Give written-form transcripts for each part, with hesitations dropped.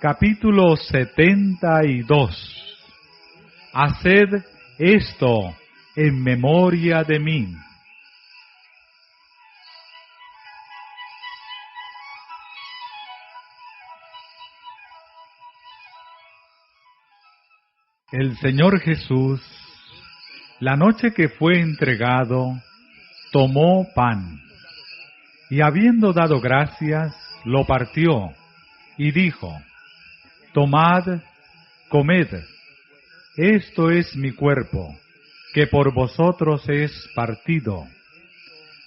Capítulo 72. Haced esto en memoria de mí. El Señor Jesús, la noche que fue entregado, tomó pan, y habiendo dado gracias, lo partió, y dijo: Tomad, comed, esto es mi cuerpo, que por vosotros es partido.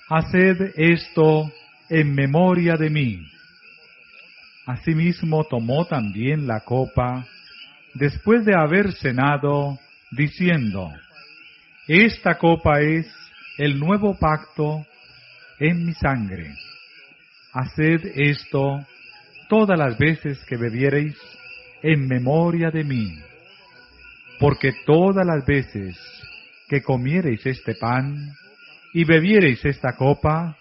Haced esto en memoria de mí. Asimismo tomó también la copa, después de haber cenado, diciendo: Esta copa es el nuevo pacto en mi sangre. Haced esto todas las veces que bebiereis en memoria de mí. Porque todas las veces que comiereis este pan y bebiereis esta copa,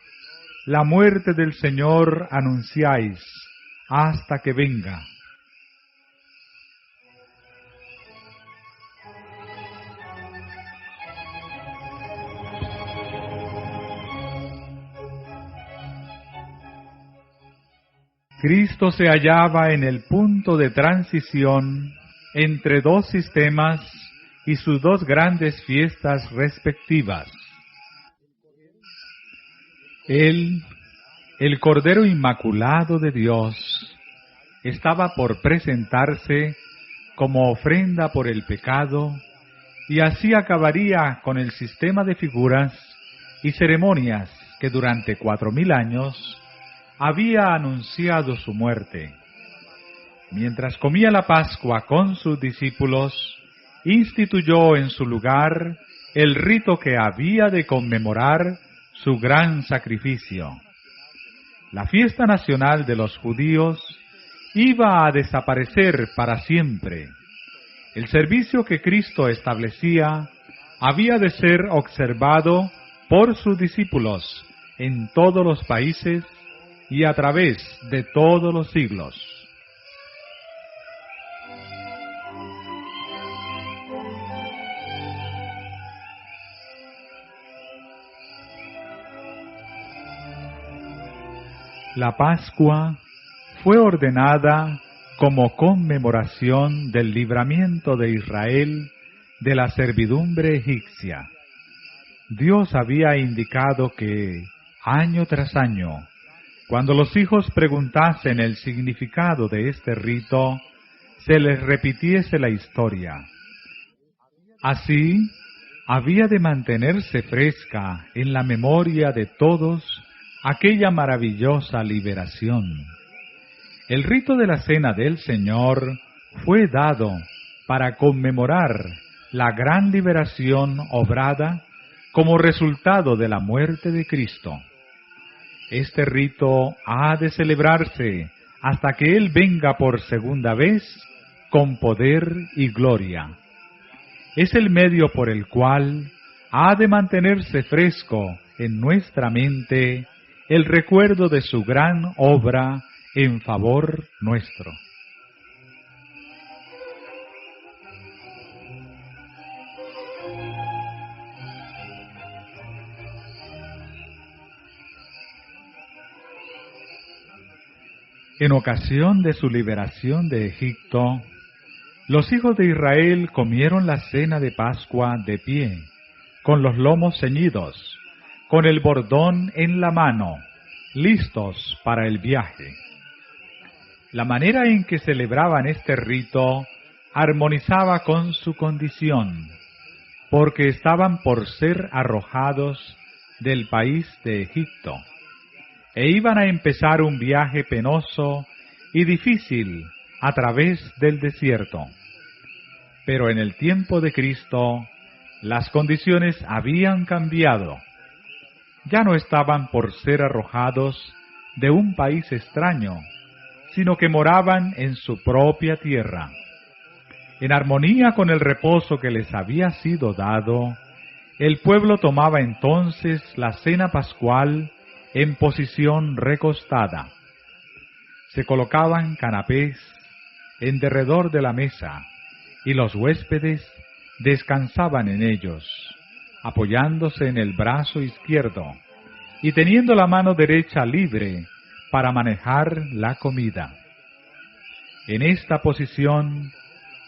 la muerte del Señor anunciáis hasta que venga. Cristo se hallaba en el punto de transición entre dos sistemas y sus dos grandes fiestas respectivas. Él, el Cordero Inmaculado de Dios, estaba por presentarse como ofrenda por el pecado, y así acabaría con el sistema de figuras y ceremonias que durante 4000 años había anunciado su muerte. Mientras comía la Pascua con sus discípulos, instituyó en su lugar el rito que había de conmemorar su gran sacrificio. La fiesta nacional de los judíos iba a desaparecer para siempre. El servicio que Cristo establecía había de ser observado por sus discípulos en todos los países y a través de todos los siglos. La Pascua fue ordenada como conmemoración del libramiento de Israel de la servidumbre egipcia. Dios había indicado que, año tras año, cuando los hijos preguntasen el significado de este rito, se les repitiese la historia. Así, había de mantenerse fresca en la memoria de todos aquella maravillosa liberación. El rito de la Cena del Señor fue dado para conmemorar la gran liberación obrada como resultado de la muerte de Cristo. Este rito ha de celebrarse hasta que Él venga por segunda vez con poder y gloria. Es el medio por el cual ha de mantenerse fresco en nuestra mente el recuerdo de su gran obra en favor nuestro. En ocasión de su liberación de Egipto, los hijos de Israel comieron la cena de Pascua de pie, con los lomos ceñidos, con el bordón en la mano, listos para el viaje. La manera en que celebraban este rito armonizaba con su condición, porque estaban por ser arrojados del país de Egipto, e iban a empezar un viaje penoso y difícil a través del desierto. Pero en el tiempo de Cristo, las condiciones habían cambiado. Ya no estaban por ser arrojados de un país extraño, sino que moraban en su propia tierra. En armonía con el reposo que les había sido dado, el pueblo tomaba entonces la cena pascual en posición recostada. Se colocaban canapés en derredor de la mesa, y los huéspedes descansaban en ellos, apoyándose en el brazo izquierdo y teniendo la mano derecha libre para manejar la comida. En esta posición,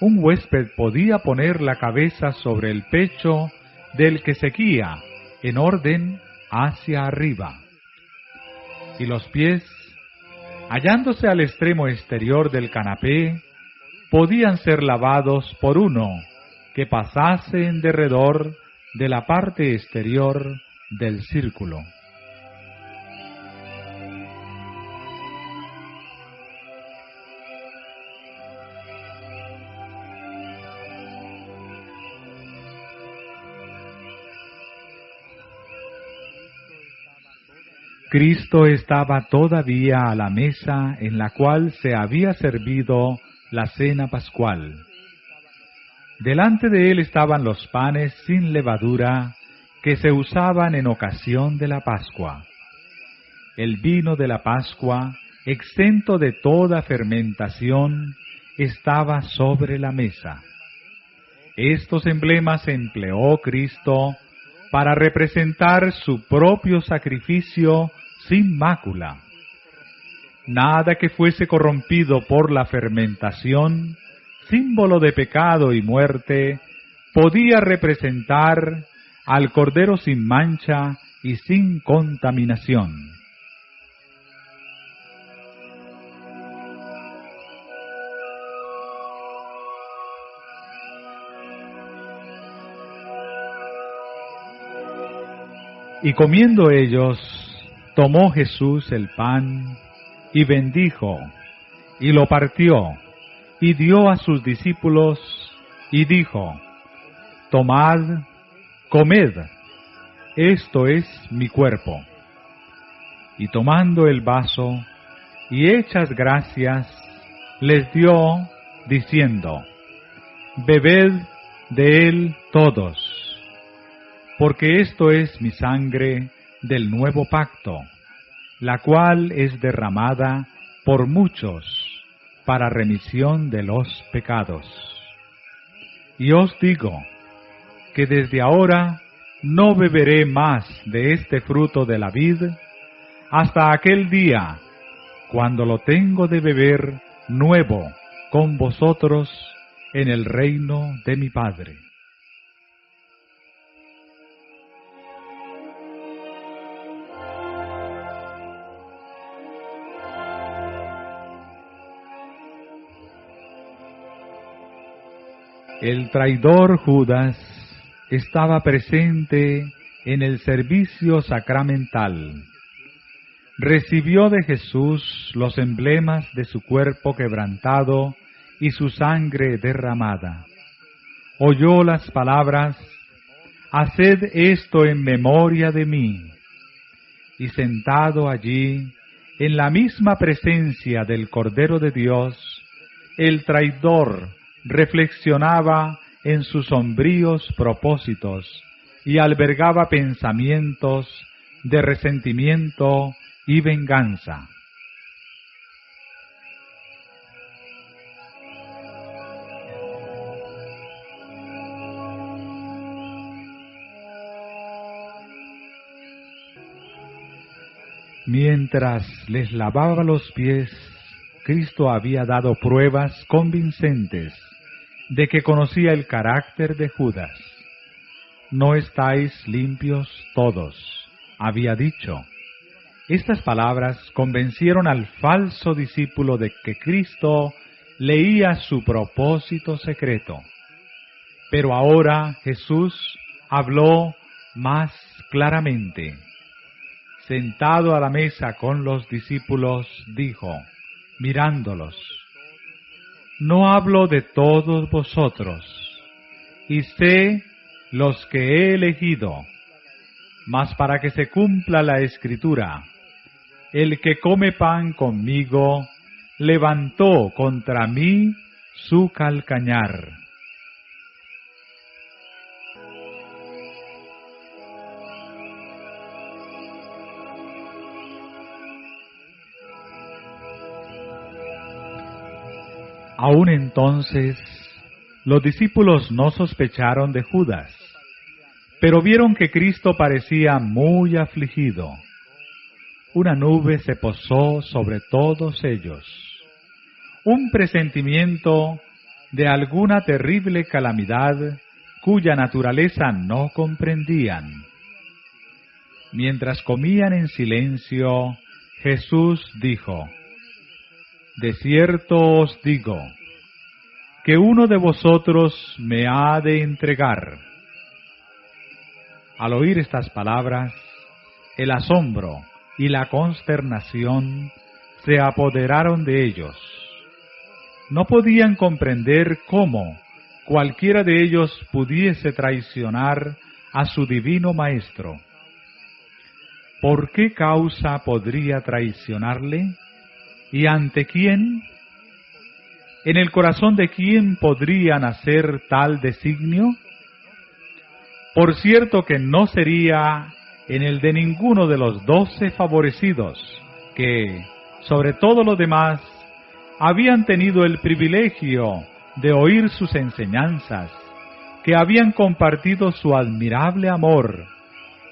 un huésped podía poner la cabeza sobre el pecho del que seguía en orden hacia arriba, y los pies, hallándose al extremo exterior del canapé, podían ser lavados por uno que pasase en derredor de la parte exterior del círculo. Cristo estaba todavía a la mesa en la cual se había servido la cena pascual. Delante de él estaban los panes sin levadura que se usaban en ocasión de la Pascua. El vino de la Pascua, exento de toda fermentación, estaba sobre la mesa. Estos emblemas empleó Cristo para representar su propio sacrificio sin mácula. Nada que fuese corrompido por la fermentación, símbolo de pecado y muerte, podía representar al Cordero sin mancha y sin contaminación. Y comiendo ellos, tomó Jesús el pan, y bendijo, y lo partió, y dio a sus discípulos, y dijo: Tomad, comed, esto es mi cuerpo. Y tomando el vaso, y hechas gracias, les dio, diciendo: Bebed de él todos, porque esto es mi sangre del nuevo pacto, la cual es derramada por muchos para remisión de los pecados. Y os digo que desde ahora no beberé más de este fruto de la vid hasta aquel día cuando lo tengo de beber nuevo con vosotros en el reino de mi Padre. El traidor Judas estaba presente en el servicio sacramental. Recibió de Jesús los emblemas de su cuerpo quebrantado y su sangre derramada. Oyó las palabras: «Haced esto en memoria de mí». Y sentado allí, en la misma presencia del Cordero de Dios, el traidor reflexionaba en sus sombríos propósitos y albergaba pensamientos de resentimiento y venganza. Mientras les lavaba los pies, Cristo había dado pruebas convincentes de que conocía el carácter de Judas. «No estáis limpios todos», había dicho. Estas palabras convencieron al falso discípulo de que Cristo leía su propósito secreto. Pero ahora Jesús habló más claramente. Sentado a la mesa con los discípulos, dijo, mirándolos: «No hablo de todos vosotros, y sé los que he elegido, mas para que se cumpla la Escritura, el que come pan conmigo levantó contra mí su calcañar». Aún entonces, los discípulos no sospecharon de Judas, pero vieron que Cristo parecía muy afligido. Una nube se posó sobre todos ellos. Un presentimiento de alguna terrible calamidad cuya naturaleza no comprendían. Mientras comían en silencio, Jesús dijo: De cierto os digo, que uno de vosotros me ha de entregar. Al oír estas palabras, el asombro y la consternación se apoderaron de ellos. No podían comprender cómo cualquiera de ellos pudiese traicionar a su divino Maestro. ¿Por qué causa podría traicionarle? ¿Y ante quién? ¿En el corazón de quién podría nacer tal designio? Por cierto que no sería en el de ninguno de los 12 favorecidos, que, sobre todo los demás, habían tenido el privilegio de oír sus enseñanzas, que habían compartido su admirable amor,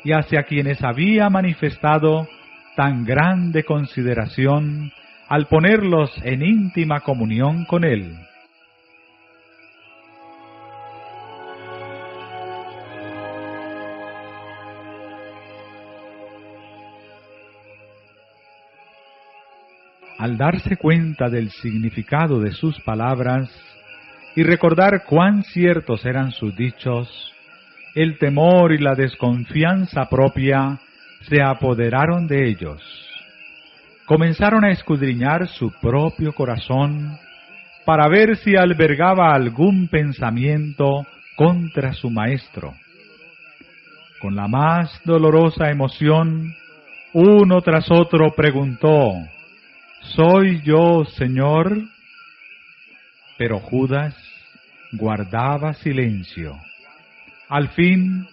y hacia quienes había manifestado tan grande consideración al ponerlos en íntima comunión con él. Al darse cuenta del significado de sus palabras y recordar cuán ciertos eran sus dichos, el temor y la desconfianza propia se apoderaron de ellos. Comenzaron a escudriñar su propio corazón para ver si albergaba algún pensamiento contra su Maestro. Con la más dolorosa emoción, uno tras otro preguntó: ¿Soy yo, Señor? Pero Judas guardaba silencio. Al fin,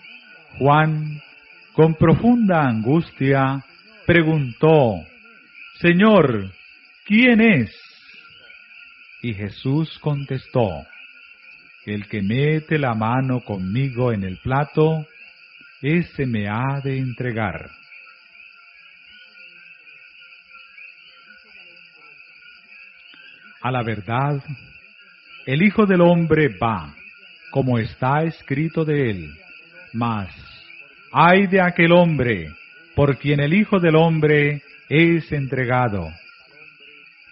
Juan, con profunda angustia, preguntó: Señor, ¿quién es? Y Jesús contestó: El que mete la mano conmigo en el plato, ese me ha de entregar. A la verdad, el Hijo del Hombre va, como está escrito de él, mas ¡ay de aquel hombre por quien el Hijo del Hombre es entregado!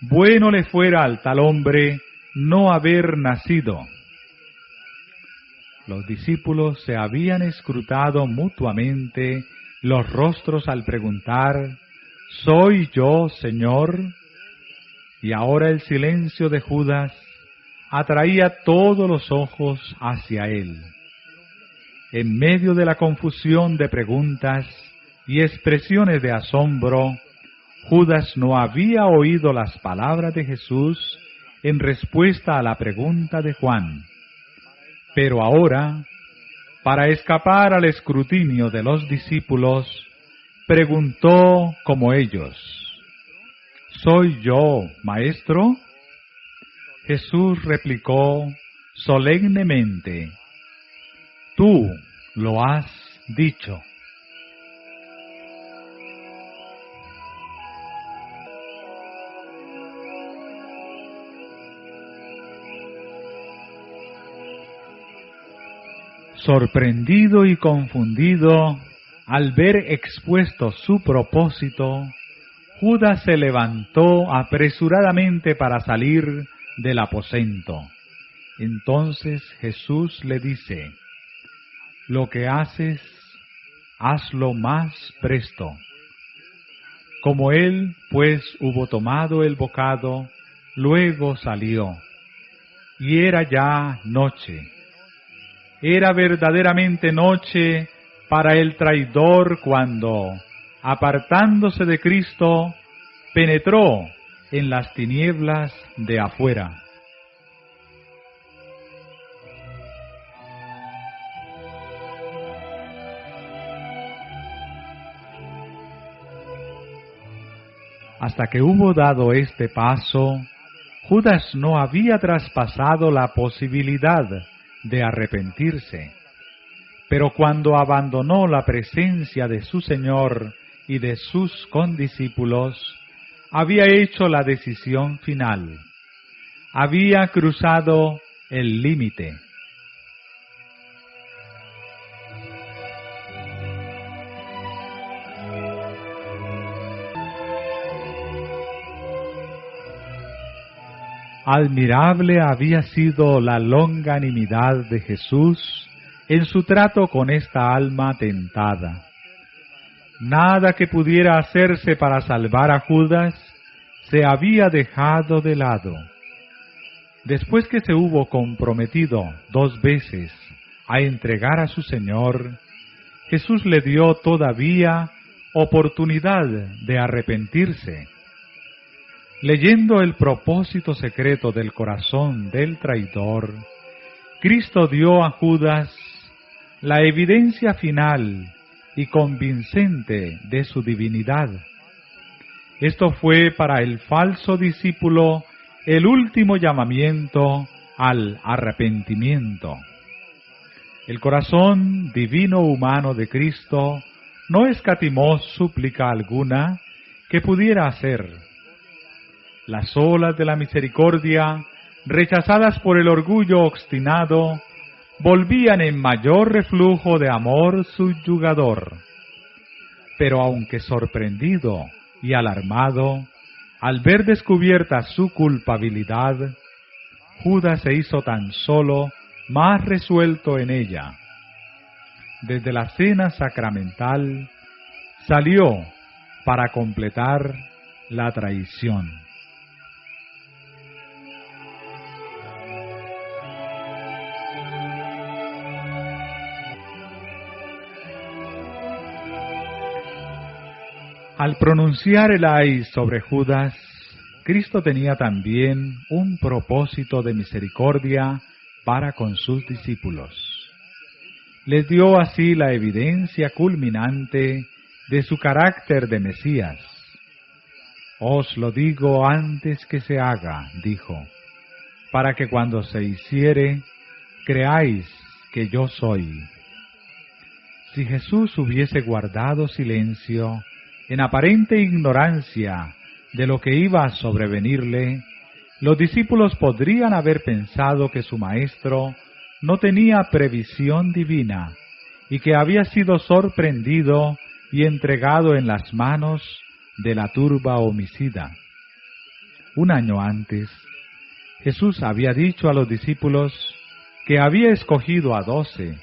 Bueno le fuera al tal hombre no haber nacido. Los discípulos se habían escrutado mutuamente los rostros al preguntar: ¿Soy yo, Señor? Y ahora el silencio de Judas atraía todos los ojos hacia él. En medio de la confusión de preguntas y expresiones de asombro, Judas no había oído las palabras de Jesús en respuesta a la pregunta de Juan. Pero ahora, para escapar al escrutinio de los discípulos, preguntó como ellos: ¿Soy yo, Maestro? Jesús replicó solemnemente: Tú lo has dicho. Sorprendido y confundido al ver expuesto su propósito, Judas se levantó apresuradamente para salir del aposento. Entonces Jesús le dice: Lo que haces, hazlo más presto. Como él, pues, hubo tomado el bocado, luego salió, y era ya noche. Era verdaderamente noche para el traidor cuando, apartándose de Cristo, penetró en las tinieblas de afuera. Hasta que hubo dado este paso, Judas no había traspasado la posibilidad de arrepentirse, pero cuando abandonó la presencia de su Señor y de sus condiscípulos, había hecho la decisión final. Había cruzado el límite. Admirable había sido la longanimidad de Jesús en su trato con esta alma tentada. Nada que pudiera hacerse para salvar a Judas se había dejado de lado. Después que se hubo comprometido 2 veces a entregar a su Señor, Jesús le dio todavía oportunidad de arrepentirse. Leyendo el propósito secreto del corazón del traidor, Cristo dio a Judas la evidencia final y convincente de su divinidad. Esto fue para el falso discípulo el último llamamiento al arrepentimiento. El corazón divino humano de Cristo no escatimó súplica alguna que pudiera hacer. Las olas de la misericordia, rechazadas por el orgullo obstinado, volvían en mayor reflujo de amor subyugador. Pero aunque sorprendido y alarmado, al ver descubierta su culpabilidad, Judas se hizo tan solo más resuelto en ella. Desde la cena sacramental salió para completar la traición. Al pronunciar el ay sobre Judas, Cristo tenía también un propósito de misericordia para con sus discípulos. Les dio así la evidencia culminante de su carácter de Mesías. Os lo digo antes que se haga, dijo, para que cuando se hiciere, creáis que yo soy. Si Jesús hubiese guardado silencio, en aparente ignorancia de lo que iba a sobrevenirle, los discípulos podrían haber pensado que su maestro no tenía previsión divina y que había sido sorprendido y entregado en las manos de la turba homicida. 1 año antes, Jesús había dicho a los discípulos que había escogido a 12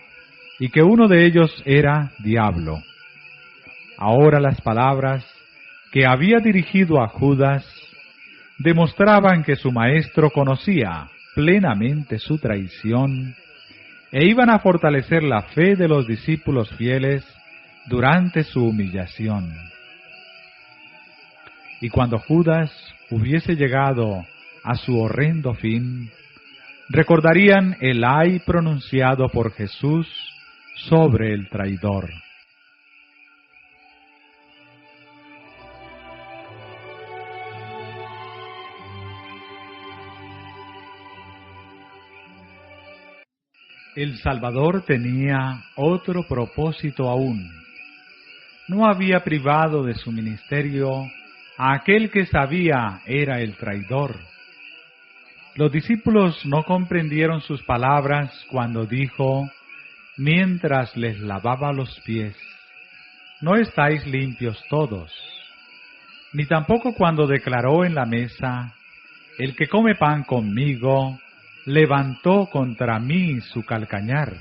y que uno de ellos era diablo. Ahora las palabras que había dirigido a Judas demostraban que su maestro conocía plenamente su traición e iban a fortalecer la fe de los discípulos fieles durante su humillación. Y cuando Judas hubiese llegado a su horrendo fin, recordarían el ay pronunciado por Jesús sobre el traidor. El Salvador tenía otro propósito aún. No había privado de su ministerio a aquel que sabía era el traidor. Los discípulos no comprendieron sus palabras cuando dijo, mientras les lavaba los pies, ¿no estáis limpios todos? Ni tampoco cuando declaró en la mesa, el que come pan conmigo, levantó contra mí su calcañar.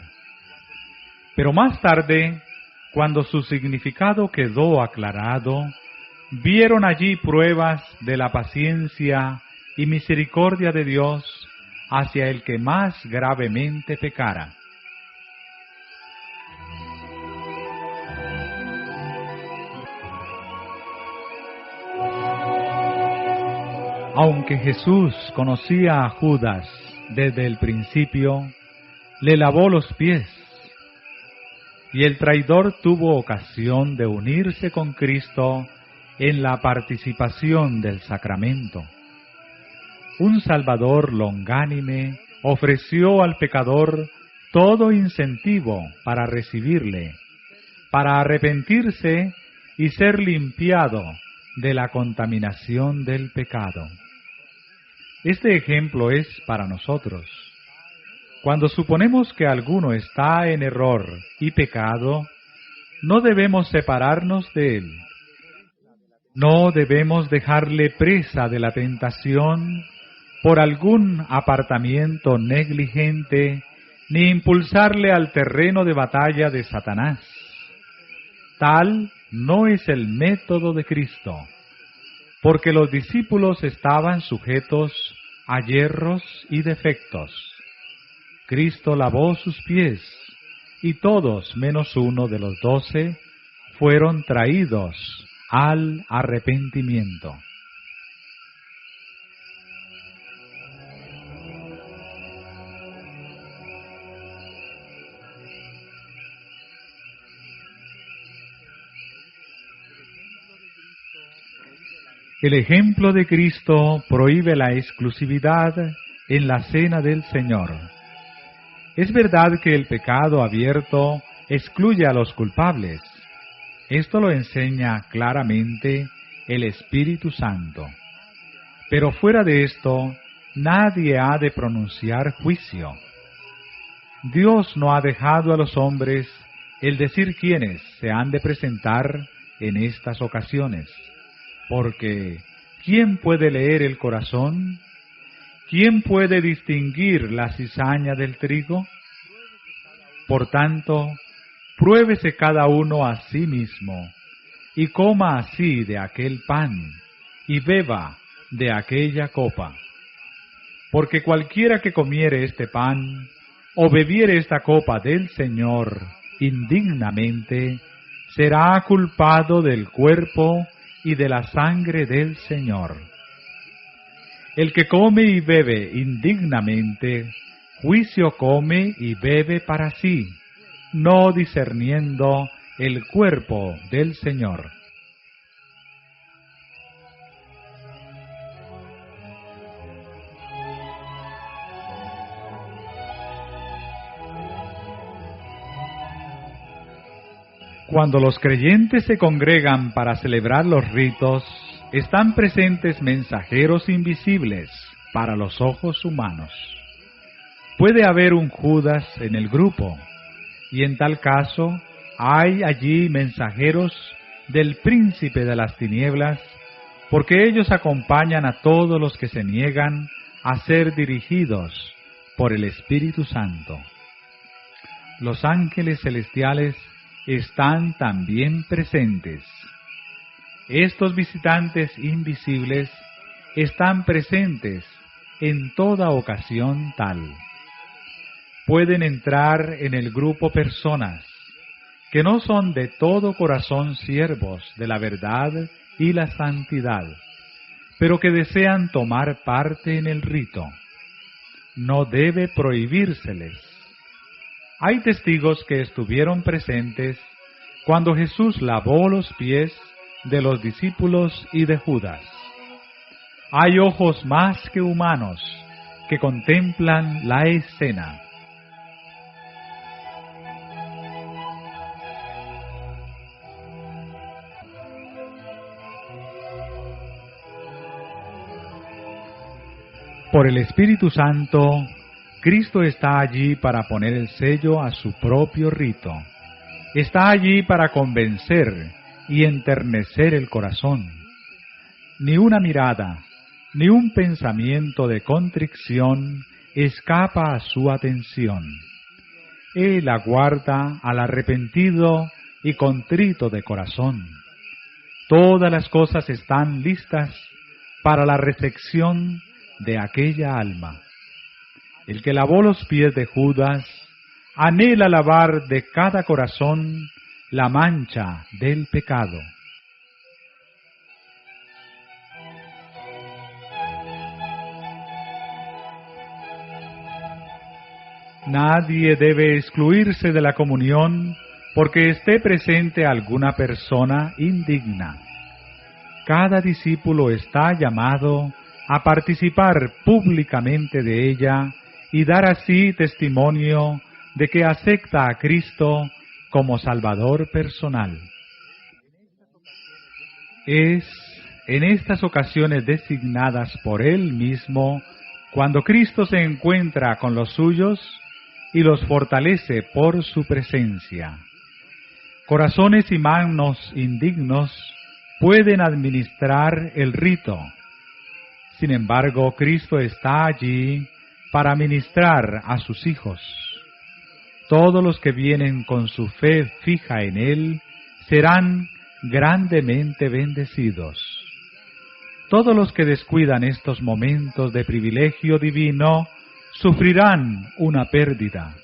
Pero más tarde, cuando su significado quedó aclarado, vieron allí pruebas de la paciencia y misericordia de Dios hacia el que más gravemente pecara. Aunque Jesús conocía a Judas desde el principio, le lavó los pies, y el traidor tuvo ocasión de unirse con Cristo en la participación del sacramento. un Salvador longánime ofreció al pecador todo incentivo para recibirle, para arrepentirse y ser limpiado de la contaminación del pecado. Este ejemplo es para nosotros. Cuando suponemos que alguno está en error y pecado, no debemos separarnos de él. No debemos dejarle presa de la tentación por algún apartamiento negligente, ni impulsarle al terreno de batalla de Satanás. Tal no es el método de Cristo, porque los discípulos estaban sujetos a yerros y defectos. Cristo lavó sus pies, y todos menos uno de los 12 fueron traídos al arrepentimiento. El ejemplo de Cristo prohíbe la exclusividad en la cena del Señor. Es verdad que el pecado abierto excluye a los culpables. Esto lo enseña claramente el Espíritu Santo. Pero fuera de esto, nadie ha de pronunciar juicio. Dios no ha dejado a los hombres el decir quiénes se han de presentar en estas ocasiones. Porque, ¿quién puede leer el corazón? ¿Quién puede distinguir la cizaña del trigo? Por tanto, pruébese cada uno a sí mismo, y coma así de aquel pan, y beba de aquella copa. Porque cualquiera que comiere este pan, o bebiere esta copa del Señor indignamente, será culpado del cuerpo y de la sangre del Señor. El que come y bebe indignamente, juicio come y bebe para sí, no discerniendo el cuerpo del Señor. Cuando los creyentes se congregan para celebrar los ritos, están presentes mensajeros invisibles para los ojos humanos. Puede haber un Judas en el grupo, y en tal caso hay allí mensajeros del príncipe de las tinieblas, porque ellos acompañan a todos los que se niegan a ser dirigidos por el Espíritu Santo. Los ángeles celestiales están también presentes. Estos visitantes invisibles están presentes en toda ocasión tal. Pueden entrar en el grupo personas que no son de todo corazón siervos de la verdad y la santidad, pero que desean tomar parte en el rito. No debe prohibírseles. Hay testigos que estuvieron presentes cuando Jesús lavó los pies de los discípulos y de Judas. Hay ojos más que humanos que contemplan la escena. Por el Espíritu Santo, Cristo está allí para poner el sello a su propio rito. Está allí para convencer y enternecer el corazón. Ni una mirada, ni un pensamiento de contrición escapa a su atención. Él aguarda al arrepentido y contrito de corazón. Todas las cosas están listas para la recepción de aquella alma. El que lavó los pies de Judas anhela lavar de cada corazón la mancha del pecado. Nadie debe excluirse de la comunión porque esté presente alguna persona indigna. Cada discípulo está llamado a participar públicamente de ella y dar así testimonio de que acepta a Cristo como Salvador personal. Es en estas ocasiones designadas por Él mismo cuando Cristo se encuentra con los suyos y los fortalece por su presencia. Corazones y manos indignos pueden administrar el rito. Sin embargo, Cristo está allí para ministrar a sus hijos. Todos los que vienen con su fe fija en Él serán grandemente bendecidos. Todos los que descuidan estos momentos de privilegio divino sufrirán una pérdida.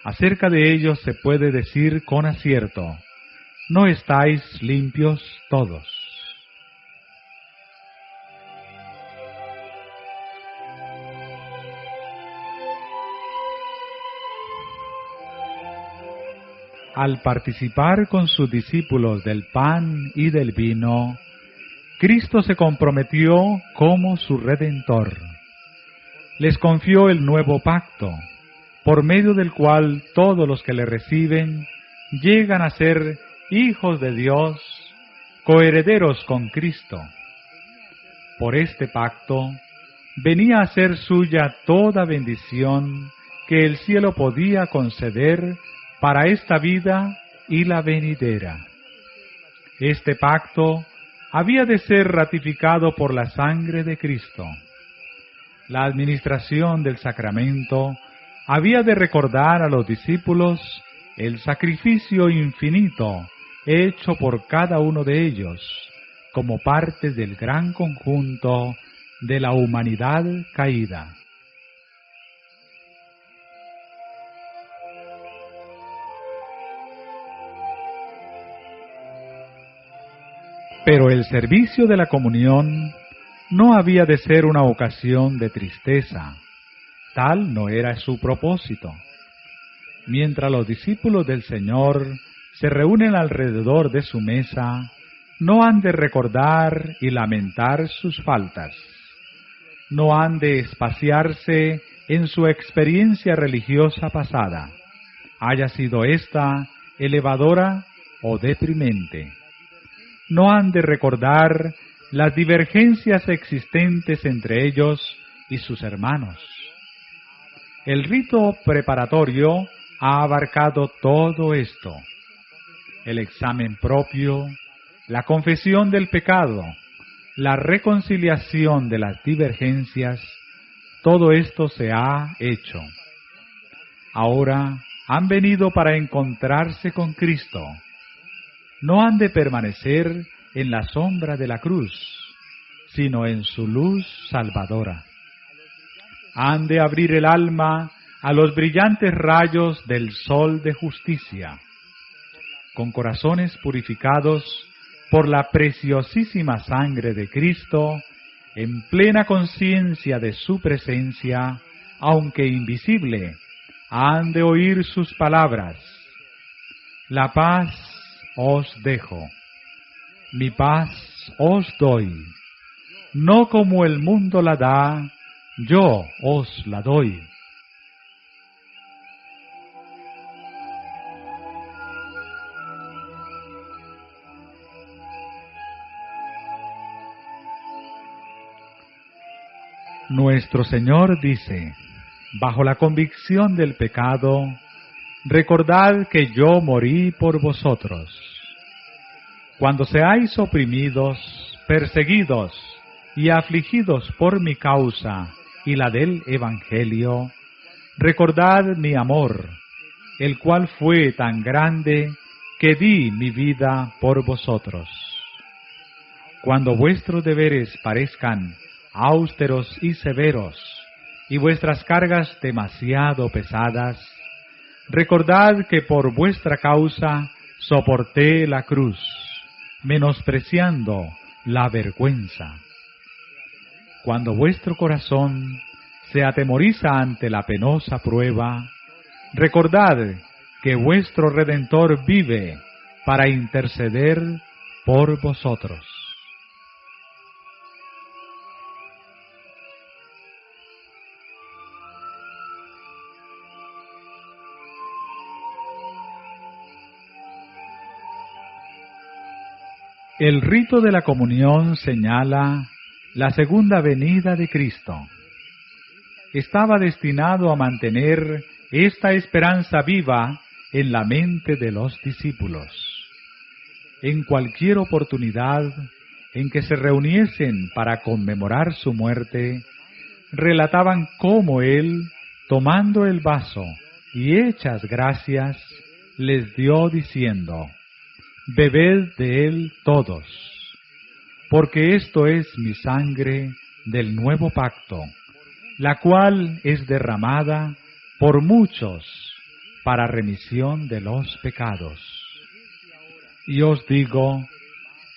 Acerca de ellos se puede decir con acierto: no estáis limpios todos. Al participar con sus discípulos del pan y del vino, Cristo se comprometió como su Redentor. Les confió el nuevo pacto, por medio del cual todos los que le reciben llegan a ser hijos de Dios, coherederos con Cristo. Por este pacto venía a ser suya toda bendición que el cielo podía conceder para esta vida y la venidera. Este pacto había de ser ratificado por la sangre de Cristo. La administración del sacramento había de recordar a los discípulos el sacrificio infinito hecho por cada uno de ellos, como parte del gran conjunto de la humanidad caída. Pero el servicio de la comunión no había de ser una ocasión de tristeza. Tal no era su propósito. Mientras los discípulos del Señor se reúnen alrededor de su mesa, no han de recordar y lamentar sus faltas. No han de espaciarse en su experiencia religiosa pasada, haya sido ésta elevadora o deprimente. No han de recordar las divergencias existentes entre ellos y sus hermanos. El rito preparatorio ha abarcado todo esto: el examen propio, la confesión del pecado, la reconciliación de las divergencias. Todo esto se ha hecho. Ahora han venido para encontrarse con Cristo. No han de permanecer en la sombra de la cruz, sino en su luz salvadora. Han de abrir el alma a los brillantes rayos del sol de justicia. Con corazones purificados por la preciosísima sangre de Cristo, en plena conciencia de su presencia, aunque invisible, han de oír sus palabras: la paz os dejo, mi paz os doy, no como el mundo la da, yo os la doy. Nuestro Señor dice, bajo la convicción del pecado: recordad que yo morí por vosotros. Cuando seáis oprimidos, perseguidos y afligidos por mi causa y la del Evangelio, recordad mi amor, el cual fue tan grande que di mi vida por vosotros. Cuando vuestros deberes parezcan austeros y severos, y vuestras cargas demasiado pesadas, recordad que por vuestra causa soporté la cruz, menospreciando la vergüenza. Cuando vuestro corazón se atemoriza ante la penosa prueba, recordad que vuestro Redentor vive para interceder por vosotros. El rito de la comunión señala la segunda venida de Cristo. Estaba destinado a mantener esta esperanza viva en la mente de los discípulos. En cualquier oportunidad en que se reuniesen para conmemorar su muerte, relataban cómo Él, tomando el vaso y hechas gracias, les dio diciendo: «Bebed de él todos, porque esto es mi sangre del nuevo pacto, la cual es derramada por muchos para remisión de los pecados. Y os digo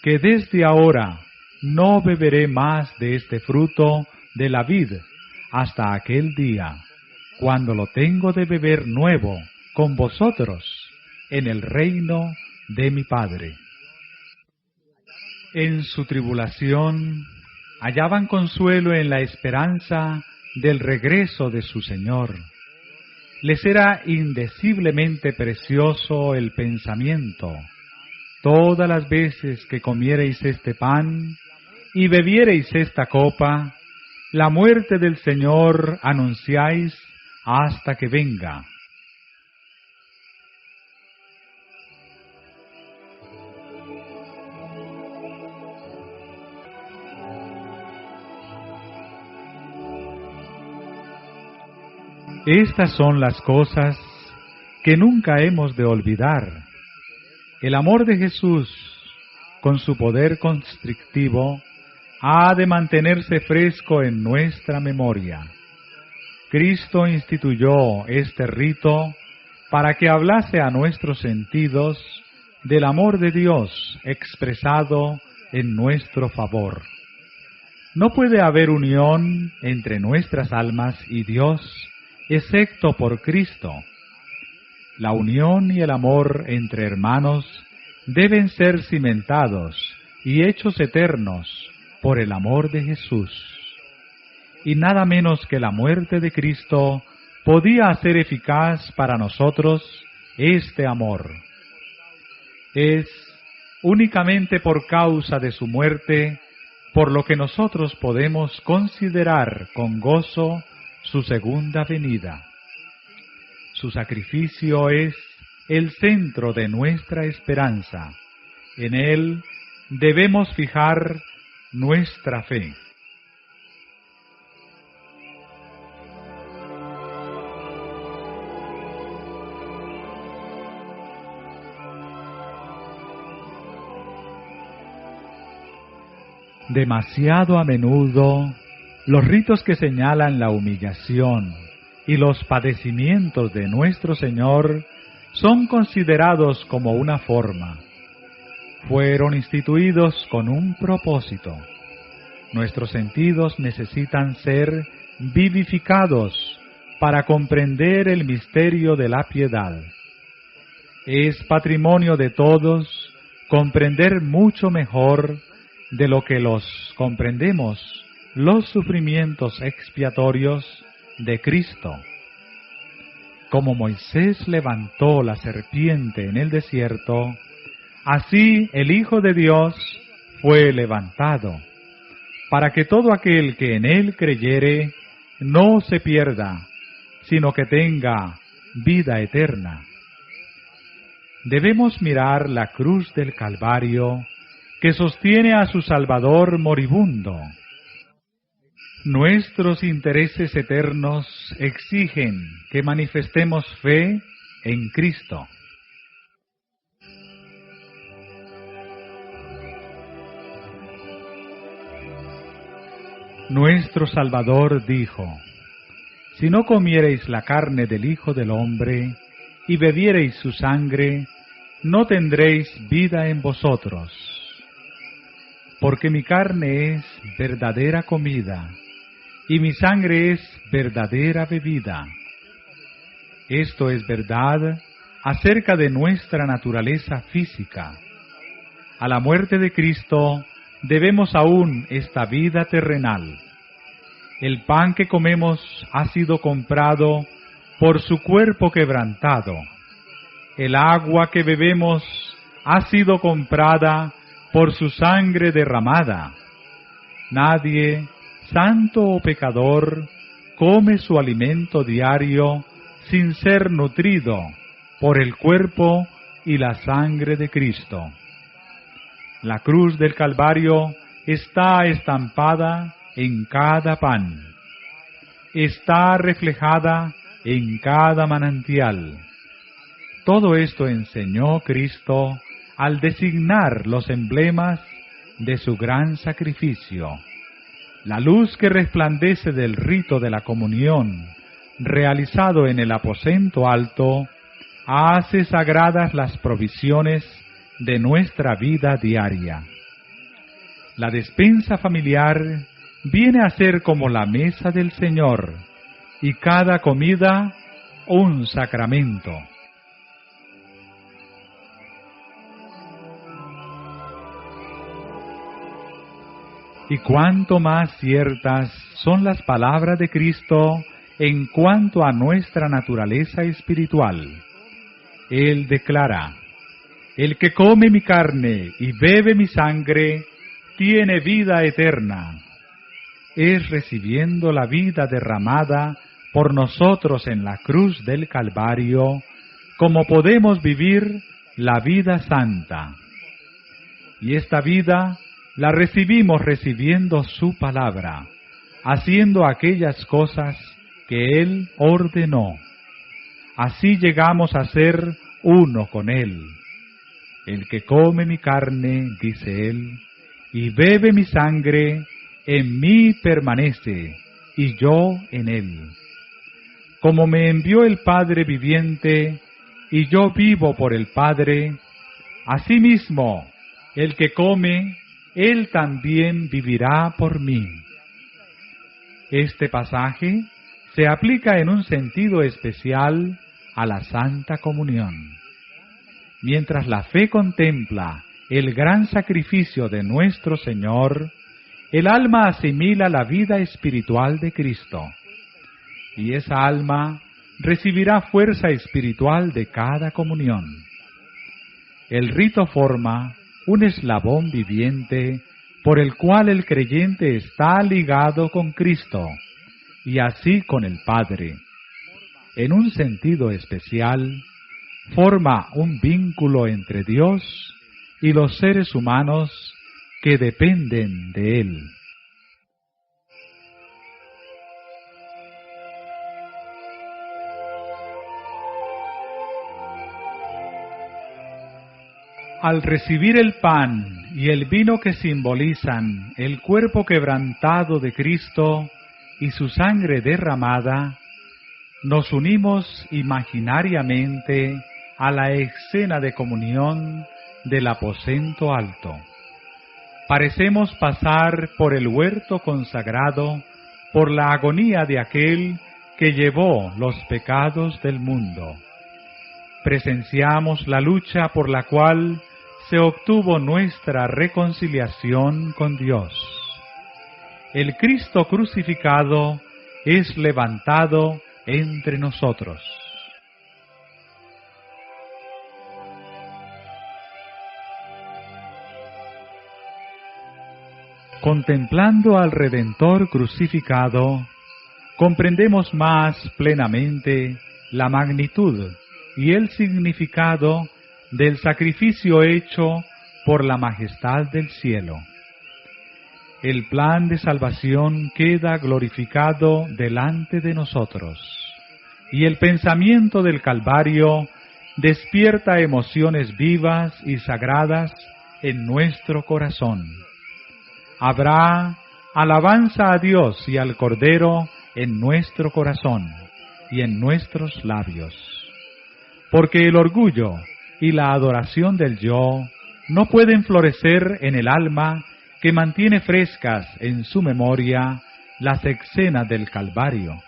que desde ahora no beberé más de este fruto de la vid hasta aquel día, cuando lo tengo de beber nuevo con vosotros en el reino de mi Padre». En su tribulación hallaban consuelo en la esperanza del regreso de su Señor. Les era indeciblemente precioso el pensamiento: todas las veces que comiereis este pan y bebiereis esta copa, la muerte del Señor anunciáis hasta que venga. Estas son las cosas que nunca hemos de olvidar. El amor de Jesús, con su poder constrictivo, ha de mantenerse fresco en nuestra memoria. Cristo instituyó este rito para que hablase a nuestros sentidos del amor de Dios expresado en nuestro favor. No puede haber unión entre nuestras almas y Dios excepto por Cristo. La unión y el amor entre hermanos deben ser cimentados y hechos eternos por el amor de Jesús. Y nada menos que la muerte de Cristo podía hacer eficaz para nosotros este amor. Es únicamente por causa de su muerte por lo que nosotros podemos considerar con gozo su segunda venida. Su sacrificio es el centro de nuestra esperanza. En él debemos fijar nuestra fe. Demasiado a menudo, los ritos que señalan la humillación y los padecimientos de nuestro Señor son considerados como una forma. Fueron instituidos con un propósito. Nuestros sentidos necesitan ser vivificados para comprender el misterio de la piedad. Es patrimonio de todos comprender mucho mejor de lo que los comprendemos los sufrimientos expiatorios de Cristo. Como Moisés levantó la serpiente en el desierto, así el Hijo de Dios fue levantado, para que todo aquel que en él creyere no se pierda, sino que tenga vida eterna. Debemos mirar la cruz del Calvario que sostiene a su Salvador moribundo. Nuestros intereses eternos exigen que manifestemos fe en Cristo. Nuestro Salvador dijo: «Si no comiereis la carne del Hijo del Hombre y bebiereis su sangre, no tendréis vida en vosotros. Porque mi carne es verdadera comida, y mi sangre es verdadera bebida». Esto es verdad acerca de nuestra naturaleza física. A la muerte de Cristo debemos aún esta vida terrenal. El pan que comemos ha sido comprado por su cuerpo quebrantado. El agua que bebemos ha sido comprada por su sangre derramada. Nadie, santo o pecador, come su alimento diario sin ser nutrido por el cuerpo y la sangre de Cristo. La cruz del Calvario está estampada en cada pan, está reflejada en cada manantial. Todo esto enseñó Cristo al designar los emblemas de su gran sacrificio. La luz que resplandece del rito de la comunión, realizado en el aposento alto, hace sagradas las provisiones de nuestra vida diaria. La despensa familiar viene a ser como la mesa del Señor, y cada comida un sacramento. Y cuánto más ciertas son las palabras de Cristo en cuanto a nuestra naturaleza espiritual. Él declara: el que come mi carne y bebe mi sangre, tiene vida eterna. Es recibiendo la vida derramada por nosotros en la cruz del Calvario, como podemos vivir la vida santa. Y esta vida la recibimos recibiendo su palabra, haciendo aquellas cosas que Él ordenó. Así llegamos a ser uno con Él. El que come mi carne, dice Él, y bebe mi sangre, en mí permanece, y yo en Él. Como me envió el Padre viviente, y yo vivo por el Padre, asimismo, el que come, Él también vivirá por mí. Este pasaje se aplica en un sentido especial a la Santa Comunión. Mientras la fe contempla el gran sacrificio de nuestro Señor, el alma asimila la vida espiritual de Cristo, y esa alma recibirá fuerza espiritual de cada comunión. El rito forma un eslabón viviente por el cual el creyente está ligado con Cristo y así con el Padre. En un sentido especial, forma un vínculo entre Dios y los seres humanos que dependen de Él. Al recibir el pan y el vino que simbolizan el cuerpo quebrantado de Cristo y su sangre derramada, nos unimos imaginariamente a la escena de comunión del aposento alto. Parecemos pasar por el huerto consagrado por la agonía de aquel que llevó los pecados del mundo. Presenciamos la lucha por la cual se obtuvo nuestra reconciliación con Dios. El Cristo crucificado es levantado entre nosotros. Contemplando al Redentor crucificado, comprendemos más plenamente la magnitud y el significado del sacrificio hecho por la majestad del cielo. El plan de salvación queda glorificado delante de nosotros, y el pensamiento del Calvario despierta emociones vivas y sagradas en nuestro corazón. Habrá alabanza a Dios y al Cordero en nuestro corazón y en nuestros labios, porque el orgullo y la adoración del yo no pueden florecer en el alma que mantiene frescas en su memoria las escenas del Calvario.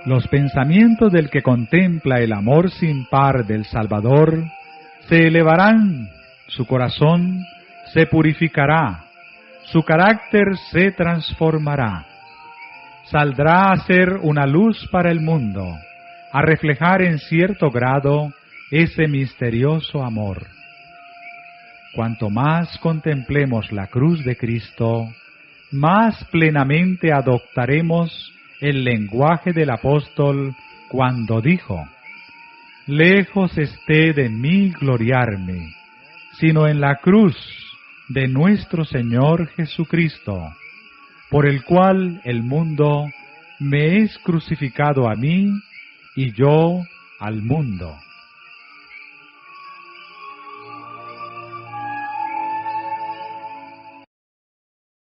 Los pensamientos del que contempla el amor sin par del Salvador se elevarán, su corazón se purificará, su carácter se transformará. Saldrá a ser una luz para el mundo, a reflejar en cierto grado ese misterioso amor. Cuanto más contemplemos la cruz de Cristo, más plenamente adoptaremos el lenguaje del apóstol cuando dijo: «Lejos esté de mí gloriarme, sino en la cruz de nuestro Señor Jesucristo, por el cual el mundo me es crucificado a mí y yo al mundo».